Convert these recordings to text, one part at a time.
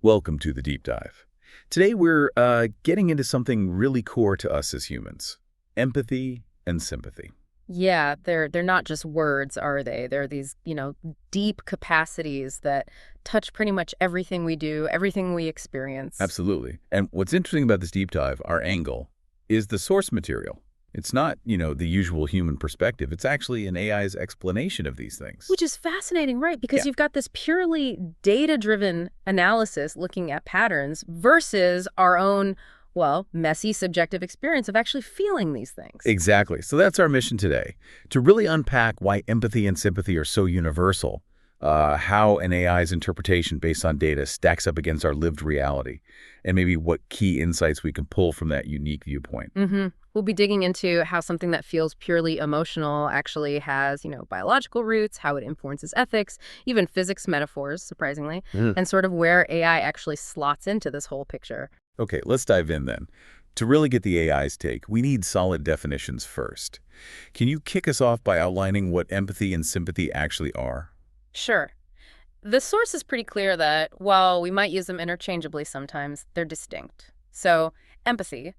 Welcome to the Deep Dive. Today we're getting into something really core to us as humans, empathy and sympathy. Yeah, they're not just words, are they? They're these, deep capacities that touch pretty much everything we do, everything we experience. Absolutely. And what's interesting about this deep dive, our angle, is the source material. It's not, the usual human perspective. It's actually an AI's explanation of these things. Which is fascinating, right? Because you've got this purely data-driven analysis looking at patterns versus our own, messy subjective experience of actually feeling these things. Exactly. So that's our mission today, to really unpack why empathy and sympathy are so universal, how an AI's interpretation based on data stacks up against our lived reality, and maybe what key insights we can pull from that unique viewpoint. We'll be digging into how something that feels purely emotional actually has, biological roots, how it influences ethics, even physics metaphors, surprisingly, and sort of where AI actually slots into this whole picture. Okay, let's dive in then. To really get the AI's take, we need solid definitions first. Can you kick us off by outlining what empathy and sympathy actually are? Sure. The source is pretty clear that, while we might use them interchangeably sometimes, they're distinct. So, empathy,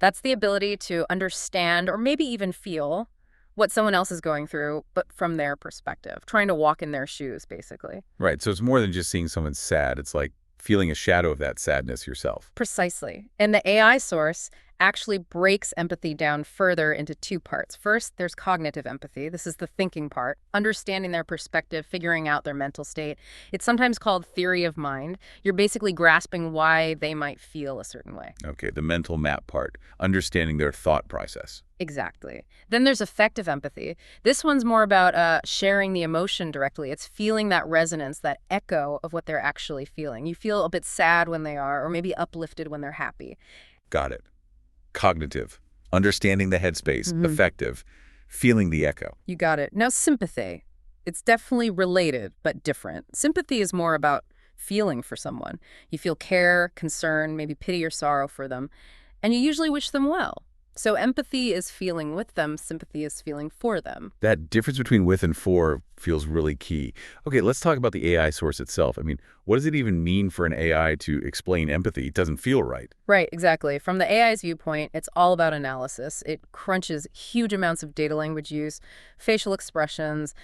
that's the ability to understand or maybe even feel what someone else is going through, but from their perspective, trying to walk in their shoes, basically. Right, so it's more than just seeing someone sad. It's like feeling a shadow of that sadness yourself. Precisely. And the AI source actually breaks empathy down further into two parts. First, there's cognitive empathy. This is the thinking part, understanding their perspective, figuring out their mental state. It's sometimes called theory of mind. You're basically grasping why they might feel a certain way. Okay, the mental map part, understanding their thought process. Exactly. Then there's affective empathy. This one's more about sharing the emotion directly. It's feeling that resonance, that echo of what they're actually feeling. You feel a bit sad when they are, or maybe uplifted when they're happy. Got it. Cognitive, understanding the headspace. Affective, feeling the echo. You got it. Now, sympathy. It's definitely related, but different. Sympathy is more about feeling for someone. You feel care, concern, maybe pity or sorrow for them, and you usually wish them well. So empathy is feeling with them, sympathy is feeling for them. That difference between with and for feels really key. Okay, let's talk about the AI source itself. I mean, what does it even mean for an AI to explain empathy? It doesn't feel right. Right, exactly. From the AI's viewpoint, it's all about analysis. It crunches huge amounts of data language use, facial expressions,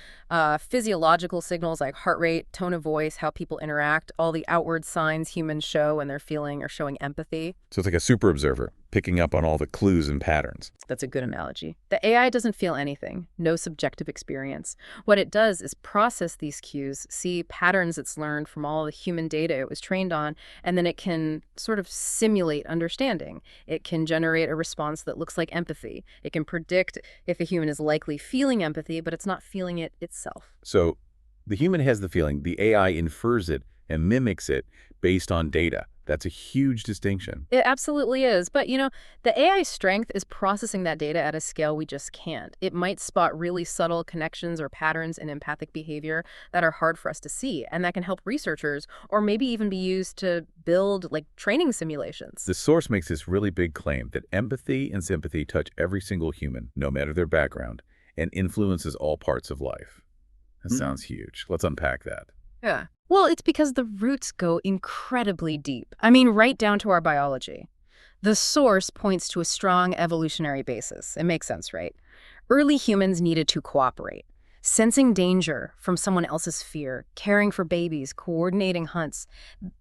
physiological signals like heart rate, tone of voice, how people interact, all the outward signs humans show when they're feeling or showing empathy. So it's like a super observer, picking up on all the clues and patterns. That's a good analogy. The AI doesn't feel anything, no subjective experience. What it does is process these cues, see patterns it's learned from all the human data it was trained on, and then it can sort of simulate understanding. It can generate a response that looks like empathy. It can predict if a human is likely feeling empathy, but it's not feeling it itself. So the human has the feeling, the AI infers it and mimics it based on data. That's a huge distinction. It absolutely is. But, the AI's strength is processing that data at a scale we just can't. It might spot really subtle connections or patterns in empathic behavior that are hard for us to see, and that can help researchers or maybe even be used to build, training simulations. The source makes this really big claim that empathy and sympathy touch every single human, no matter their background, and influences all parts of life. That sounds huge. Let's unpack that. Yeah. Well, it's because the roots go incredibly deep. I mean, right down to our biology. The source points to a strong evolutionary basis. It makes sense, right? Early humans needed to cooperate. Sensing danger from someone else's fear, caring for babies, coordinating hunts,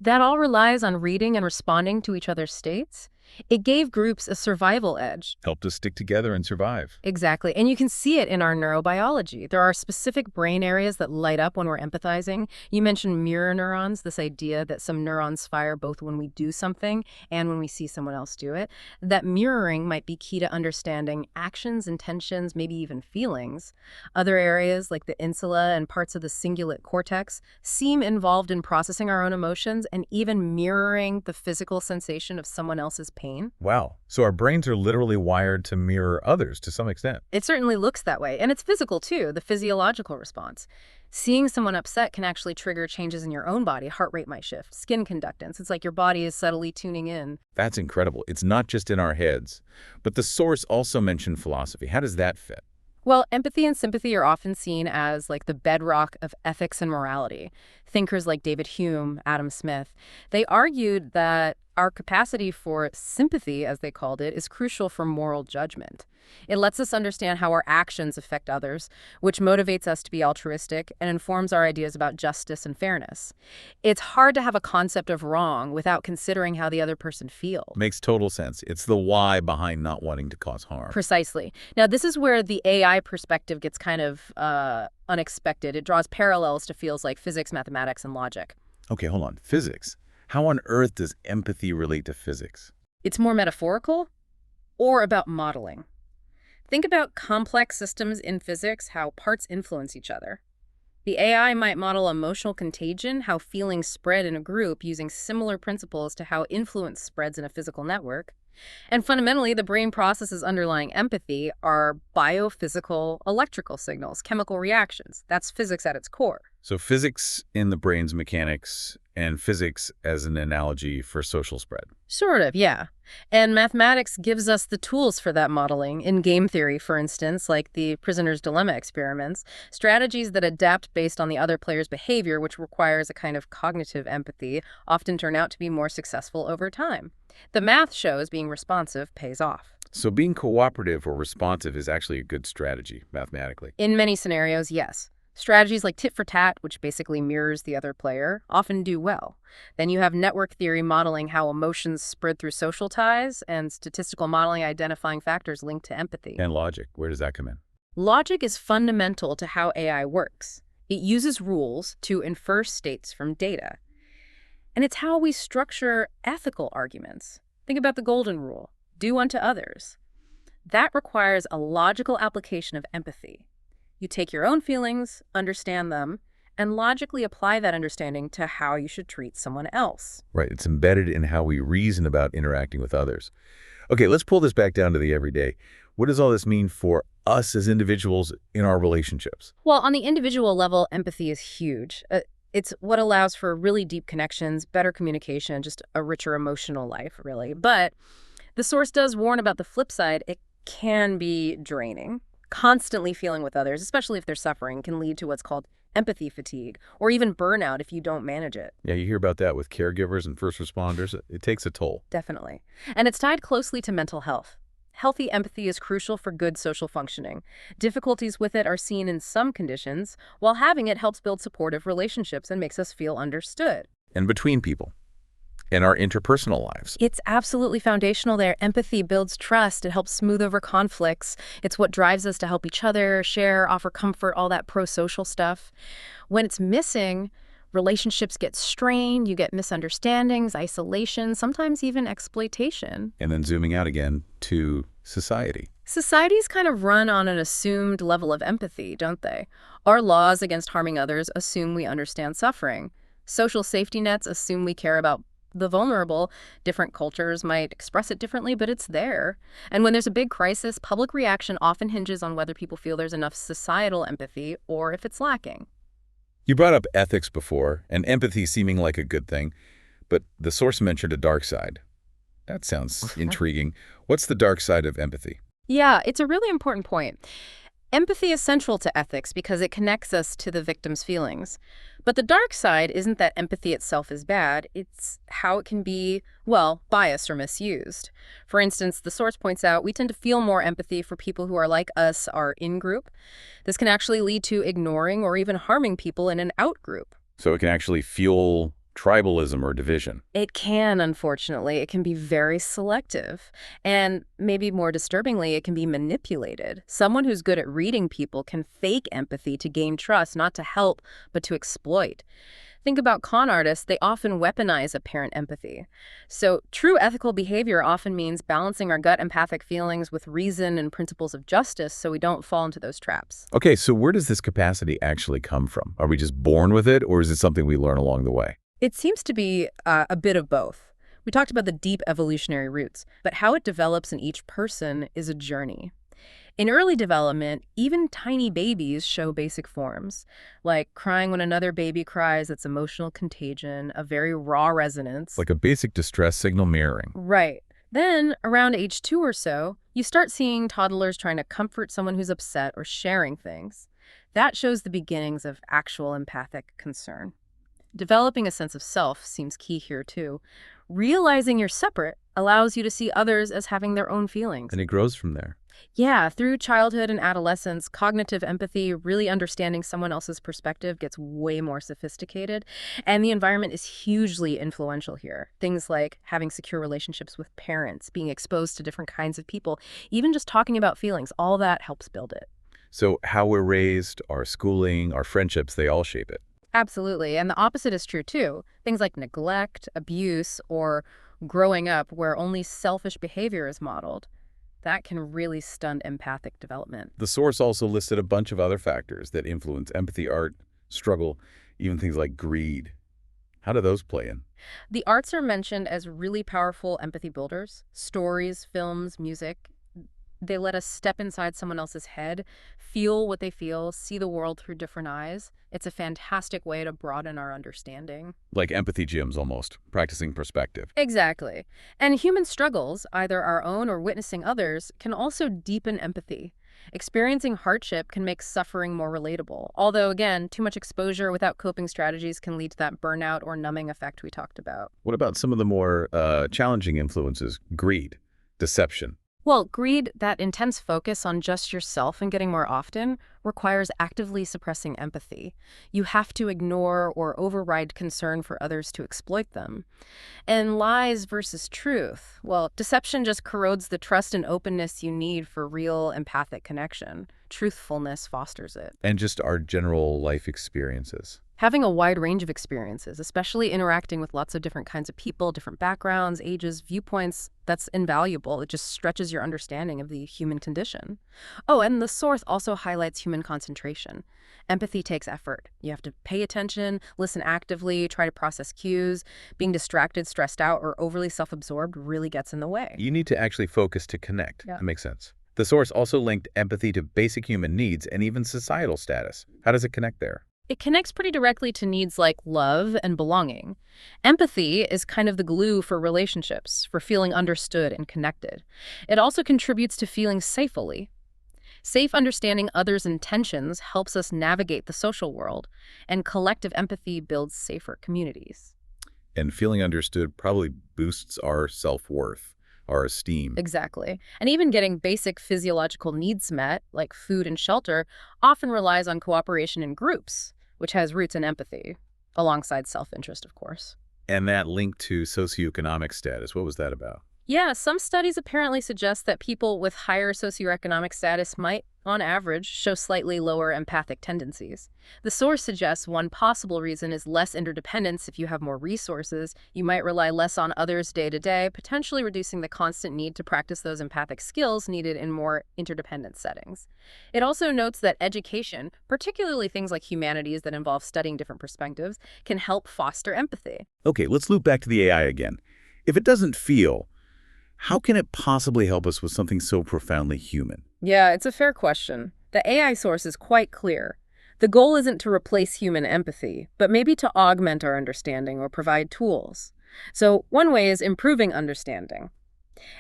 that all relies on reading and responding to each other's states. It gave groups a survival edge. Helped us stick together and survive. Exactly. And you can see it in our neurobiology. There are specific brain areas that light up when we're empathizing. You mentioned mirror neurons, this idea that some neurons fire both when we do something and when we see someone else do it. That mirroring might be key to understanding actions, intentions, maybe even feelings. Other areas, like the insula and parts of the cingulate cortex, seem involved in processing our own emotions and even mirroring the physical sensation of someone else's pain. Wow. So our brains are literally wired to mirror others to some extent. It certainly looks that way. And it's physical too, the physiological response. Seeing someone upset can actually trigger changes in your own body. Heart rate might shift, skin conductance. It's like your body is subtly tuning in. That's incredible. It's not just in our heads. But the source also mentioned philosophy. How does that fit? Well, empathy and sympathy are often seen as the bedrock of ethics and morality. Thinkers like David Hume, Adam Smith, they argued that our capacity for sympathy, as they called it, is crucial for moral judgment. It lets us understand how our actions affect others, which motivates us to be altruistic and informs our ideas about justice and fairness. It's hard to have a concept of wrong without considering how the other person feels. Makes total sense. It's the why behind not wanting to cause harm. Precisely. Now, this is where the AI perspective gets kind of unexpected. It draws parallels to fields like physics, mathematics, and logic. Okay, hold on. Physics. How on earth does empathy relate to physics? It's more metaphorical or about modeling. Think about complex systems in physics, how parts influence each other. The AI might model emotional contagion, how feelings spread in a group using similar principles to how influence spreads in a physical network. And fundamentally, the brain processes underlying empathy are biophysical electrical signals, chemical reactions. That's physics at its core. So physics in the brain's mechanics and physics as an analogy for social spread. Sort of, yeah. And mathematics gives us the tools for that modeling. In game theory, for instance, like the prisoner's dilemma experiments, strategies that adapt based on the other player's behavior, which requires a kind of cognitive empathy, often turn out to be more successful over time. The math shows being responsive pays off. So being cooperative or responsive is actually a good strategy, mathematically. In many scenarios, yes. Strategies like tit for tat, which basically mirrors the other player, often do well. Then you have network theory modeling how emotions spread through social ties, and statistical modeling identifying factors linked to empathy. And logic, where does that come in? Logic is fundamental to how AI works. It uses rules to infer states from data. And it's how we structure ethical arguments. Think about the golden rule, do unto others. That requires a logical application of empathy. You take your own feelings, understand them, and logically apply that understanding to how you should treat someone else. Right, it's embedded in how we reason about interacting with others. Okay, let's pull this back down to the everyday. What does all this mean for us as individuals in our relationships? Well, on the individual level, empathy is huge. It's what allows for really deep connections, better communication, just a richer emotional life, really. But the source does warn about the flip side. It can be draining. Constantly feeling with others, especially if they're suffering, can lead to what's called empathy fatigue, or even burnout if you don't manage it. Yeah, you hear about that with caregivers and first responders. It takes a toll. Definitely. And it's tied closely to mental health. Healthy empathy is crucial for good social functioning. Difficulties with it are seen in some conditions, while having it helps build supportive relationships and makes us feel understood. And between people. In our interpersonal lives. It's absolutely foundational there. Empathy builds trust. It helps smooth over conflicts. It's what drives us to help each other, share, offer comfort, all that pro-social stuff. When it's missing, relationships get strained, you get misunderstandings, isolation, sometimes even exploitation. And then zooming out again to society. Societies kind of run on an assumed level of empathy, don't they? Our laws against harming others assume we understand suffering. Social safety nets assume we care about the vulnerable. Different cultures might express it differently, but it's there. And when there's a big crisis, public reaction often hinges on whether people feel there's enough societal empathy or if it's lacking. You brought up ethics before, and empathy seeming like a good thing, but the source mentioned a dark side. That sounds intriguing. What's the dark side of empathy? Yeah, it's a really important point. Empathy is central to ethics because it connects us to the victim's feelings. But the dark side isn't that empathy itself is bad, it's how it can be, well, biased or misused. For instance, the source points out we tend to feel more empathy for people who are like us, our in-group. This can actually lead to ignoring or even harming people in an out-group. So it can actually fuel tribalism or division. It can, unfortunately. It can be very selective. And maybe more disturbingly, it can be manipulated. Someone who's good at reading people can fake empathy to gain trust, not to help, but to exploit. Think about con artists. They often weaponize apparent empathy. So true ethical behavior often means balancing our gut empathic feelings with reason and principles of justice so we don't fall into those traps. Okay, so where does this capacity actually come from? Are we just born with it, or is it something we learn along the way? It seems to be a bit of both. We talked about the deep evolutionary roots, but how it develops in each person is a journey. In early development, even tiny babies show basic forms, like crying when another baby cries. That's emotional contagion, a very raw resonance. Like a basic distress signal mirroring. Right. Then, around age 2 or so, you start seeing toddlers trying to comfort someone who's upset or sharing things. That shows the beginnings of actual empathic concern. Developing a sense of self seems key here, too. Realizing you're separate allows you to see others as having their own feelings. And it grows from there. Yeah, through childhood and adolescence, cognitive empathy, really understanding someone else's perspective, gets way more sophisticated. And the environment is hugely influential here. Things like having secure relationships with parents, being exposed to different kinds of people, even just talking about feelings, all that helps build it. So how we're raised, our schooling, our friendships, they all shape it. Absolutely. And the opposite is true, too. Things like neglect, abuse, or growing up where only selfish behavior is modeled. That can really stunt empathic development. The source also listed a bunch of other factors that influence empathy, art, struggle, even things like greed. How do those play in? The arts are mentioned as really powerful empathy builders. Stories, films, music. They let us step inside someone else's head, feel what they feel, see the world through different eyes. It's a fantastic way to broaden our understanding. Like empathy gyms almost, practicing perspective. Exactly. And human struggles, either our own or witnessing others, can also deepen empathy. Experiencing hardship can make suffering more relatable. Although, again, too much exposure without coping strategies can lead to that burnout or numbing effect we talked about. What about some of the more challenging influences? Greed, deception. Well, greed, that intense focus on just yourself and getting more often, requires actively suppressing empathy. You have to ignore or override concern for others to exploit them. And lies versus truth, well, deception just corrodes the trust and openness you need for real empathic connection. Truthfulness fosters it. And just our general life experiences. Having a wide range of experiences, especially interacting with lots of different kinds of people, different backgrounds, ages, viewpoints, that's invaluable. It just stretches your understanding of the human condition. Oh, and the source also highlights human concentration. Empathy takes effort. You have to pay attention, listen actively, try to process cues. Being distracted, stressed out, or overly self-absorbed really gets in the way. You need to actually focus to connect. Yeah. That makes sense. The source also linked empathy to basic human needs and even societal status. How does it connect there? It connects pretty directly to needs like love and belonging. Empathy is kind of the glue for relationships, for feeling understood and connected. It also contributes to feeling safely. Safe understanding others' intentions helps us navigate the social world, and collective empathy builds safer communities. And feeling understood probably boosts our self-worth, our esteem. Exactly. And even getting basic physiological needs met, like food and shelter, often relies on cooperation in groups, which has roots in empathy, alongside self-interest, of course. And that link to socioeconomic status, what was that about? Yeah, some studies apparently suggest that people with higher socioeconomic status might, on average, show slightly lower empathic tendencies. The source suggests one possible reason is less interdependence. If you have more resources, you might rely less on others day to day, potentially reducing the constant need to practice those empathic skills needed in more interdependent settings. It also notes that education, particularly things like humanities that involve studying different perspectives, can help foster empathy. Okay, let's loop back to the AI again. If it doesn't feel, how can it possibly help us with something so profoundly human? Yeah, it's a fair question. The AI source is quite clear. The goal isn't to replace human empathy, but maybe to augment our understanding or provide tools. So one way is improving understanding.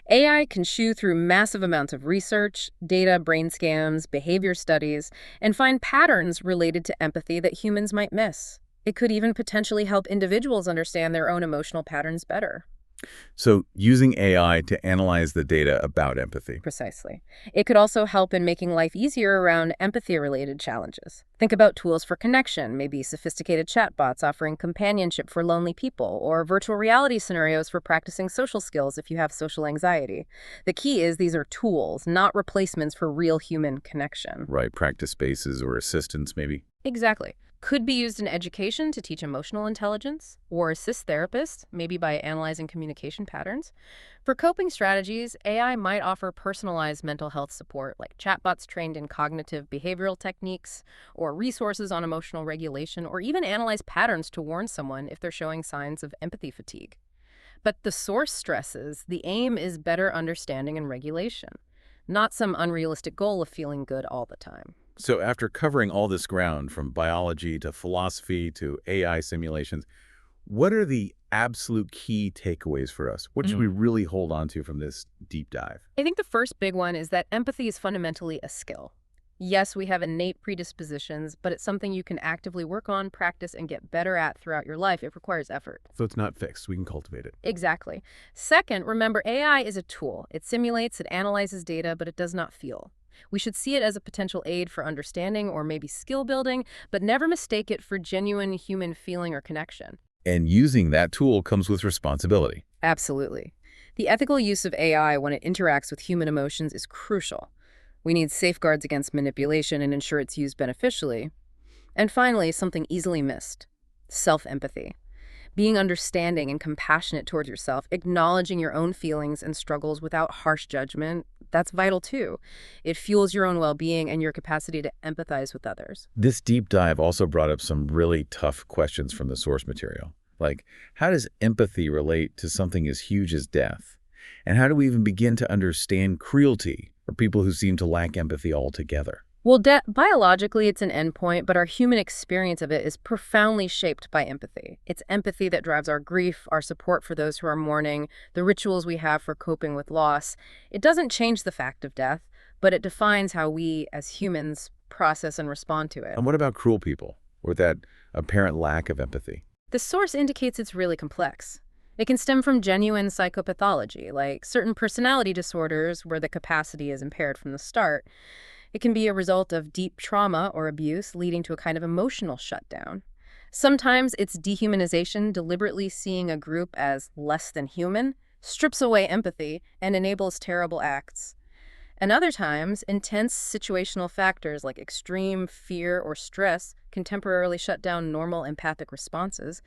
AI can chew through massive amounts of research, data, brain scans, behavior studies, and find patterns related to empathy that humans might miss. It could even potentially help individuals understand their own emotional patterns better. So using AI to analyze the data about empathy. Precisely. It could also help in making life easier around empathy-related challenges. Think about tools for connection, maybe sophisticated chatbots offering companionship for lonely people, or virtual reality scenarios for practicing social skills if you have social anxiety. The key is these are tools, not replacements for real human connection. Right, practice spaces or assistance maybe. Exactly. Could be used in education to teach emotional intelligence or assist therapists, maybe by analyzing communication patterns. For coping strategies, AI might offer personalized mental health support like chatbots trained in cognitive behavioral techniques or resources on emotional regulation, or even analyze patterns to warn someone if they're showing signs of empathy fatigue. But the source stresses the aim is better understanding and regulation, not some unrealistic goal of feeling good all the time. So after covering all this ground from biology to philosophy to AI simulations, what are the absolute key takeaways for us? What should we really hold on to from this deep dive? I think the first big one is that empathy is fundamentally a skill. Yes, we have innate predispositions, but it's something you can actively work on, practice, and get better at throughout your life. It requires effort. So it's not fixed. We can cultivate it. Exactly. Second, remember AI is a tool. It simulates, it analyzes data, but it does not feel. We should see it as a potential aid for understanding or maybe skill building, but never mistake it for genuine human feeling or connection. And using that tool comes with responsibility. Absolutely. The ethical use of AI when it interacts with human emotions is crucial. We need safeguards against manipulation and ensure it's used beneficially. And finally, something easily missed: self-empathy. Being understanding and compassionate towards yourself, acknowledging your own feelings and struggles without harsh judgment, that's vital too. It fuels your own well-being and your capacity to empathize with others. This deep dive also brought up some really tough questions from the source material. Like, how does empathy relate to something as huge as death? And how do we even begin to understand cruelty or people who seem to lack empathy altogether? Well, biologically, it's an endpoint, but our human experience of it is profoundly shaped by empathy. It's empathy that drives our grief, our support for those who are mourning, the rituals we have for coping with loss. It doesn't change the fact of death, but it defines how we, as humans, process and respond to it. And what about cruel people or that apparent lack of empathy? The source indicates it's really complex. It can stem from genuine psychopathology, like certain personality disorders where the capacity is impaired from the start. It can be a result of deep trauma or abuse leading to a kind of emotional shutdown. Sometimes it's dehumanization, deliberately seeing a group as less than human, strips away empathy, and enables terrible acts. And other times, intense situational factors like extreme fear or stress can temporarily shut down normal empathic responses.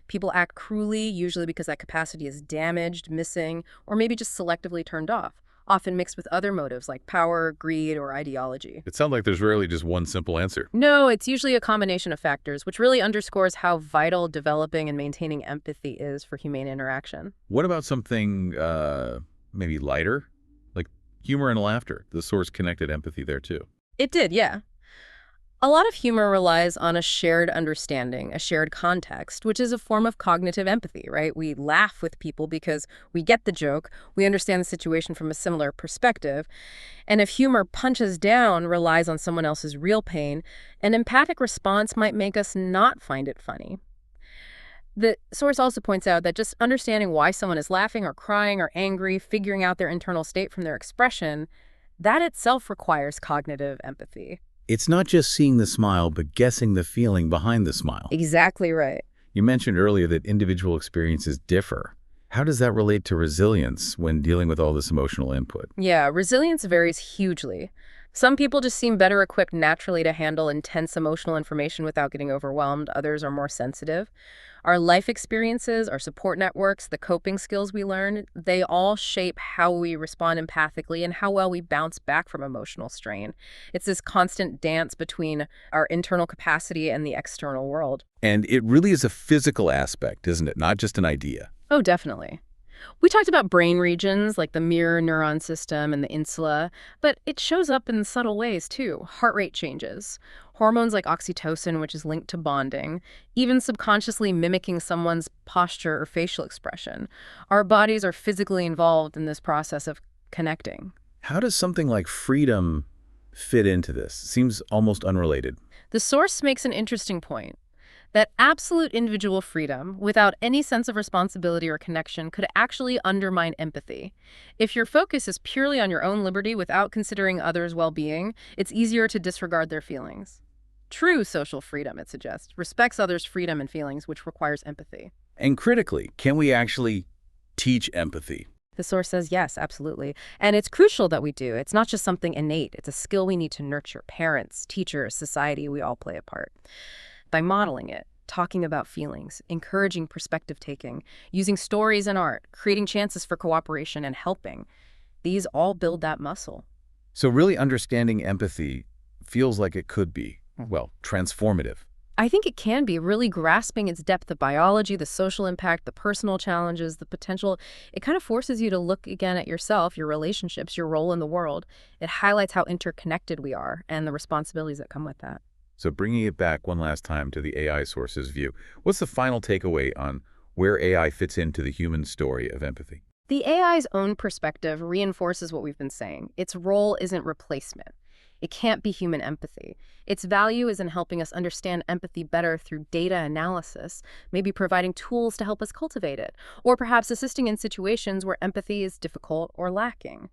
People act cruelly, usually because that capacity is damaged, missing, or maybe just selectively turned off, often mixed with other motives like power, greed, or ideology. It sounds like there's rarely just one simple answer. No, it's usually a combination of factors, which really underscores how vital developing and maintaining empathy is for humane interaction. What about something maybe lighter? Like humor and laughter. The source connected empathy there too. It did, yeah. A lot of humor relies on a shared understanding, a shared context, which is a form of cognitive empathy, right? We laugh with people because we get the joke, we understand the situation from a similar perspective. And if humor punches down, relies on someone else's real pain, an empathic response might make us not find it funny. The source also points out that just understanding why someone is laughing or crying or angry, figuring out their internal state from their expression, that itself requires cognitive empathy. It's not just seeing the smile, but guessing the feeling behind the smile. Exactly right. You mentioned earlier that individual experiences differ. How does that relate to resilience when dealing with all this emotional input? Yeah, resilience varies hugely. Some people just seem better equipped naturally to handle intense emotional information without getting overwhelmed. Others are more sensitive. Our life experiences, our support networks, the coping skills we learn, they all shape how we respond empathically and how well we bounce back from emotional strain. It's this constant dance between our internal capacity and the external world. And it really is a physical aspect, isn't it? Not just an idea. Oh, definitely. We talked about brain regions like the mirror neuron system and the insula, but it shows up in subtle ways too. Heart rate changes, hormones like oxytocin, which is linked to bonding, even subconsciously mimicking someone's posture or facial expression. Our bodies are physically involved in this process of connecting. How does something like freedom fit into this? Seems almost unrelated. The source makes an interesting point. That absolute individual freedom, without any sense of responsibility or connection, could actually undermine empathy. If your focus is purely on your own liberty without considering others' well-being, it's easier to disregard their feelings. True social freedom, it suggests, respects others' freedom and feelings, which requires empathy. And critically, can we actually teach empathy? The source says yes, absolutely. And it's crucial that we do. It's not just something innate. It's a skill we need to nurture. Parents, teachers, society, we all play a part. By modeling it, talking about feelings, encouraging perspective taking, using stories and art, creating chances for cooperation and helping, these all build that muscle. So really understanding empathy feels like it could be, well, transformative. I think it can be, really grasping its depth of biology, the social impact, the personal challenges, the potential. It kind of forces you to look again at yourself, your relationships, your role in the world. It highlights how interconnected we are and the responsibilities that come with that. So bringing it back one last time to the AI source's view, what's the final takeaway on where AI fits into the human story of empathy? The AI's own perspective reinforces what we've been saying. Its role isn't replacement. It can't be human empathy. Its value is in helping us understand empathy better through data analysis, maybe providing tools to help us cultivate it, or perhaps assisting in situations where empathy is difficult or lacking.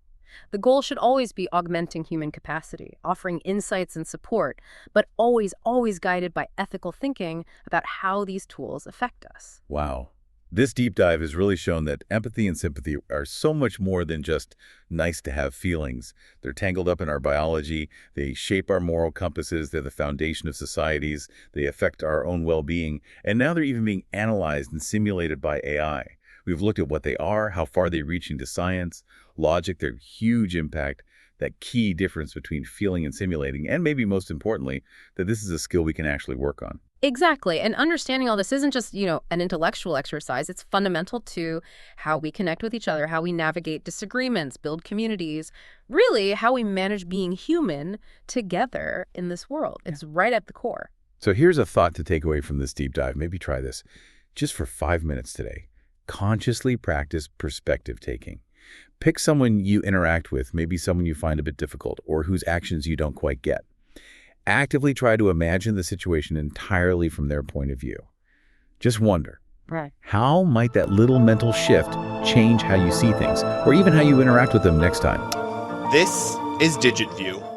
The goal should always be augmenting human capacity, offering insights and support, but always, always guided by ethical thinking about how these tools affect us. Wow. This deep dive has really shown that empathy and sympathy are so much more than just nice-to-have feelings. They're tangled up in our biology, they shape our moral compasses, they're the foundation of societies, they affect our own well-being, and now they're even being analyzed and simulated by AI. We've looked at what they are, how far they reach into science, logic, their huge impact, that key difference between feeling and simulating, and maybe most importantly, that this is a skill we can actually work on. Exactly. And understanding all this isn't just, an intellectual exercise. It's fundamental to how we connect with each other, how we navigate disagreements, build communities, really how we manage being human together in this world. It's right at the core. So here's a thought to take away from this deep dive. Maybe try this. Just for 5 minutes today, consciously practice perspective taking. Pick someone you interact with, maybe someone you find a bit difficult or whose actions you don't quite get. Actively try to imagine the situation entirely from their point of view. Just wonder, how might that little mental shift change how you see things or even how you interact with them next time? This is DigitView.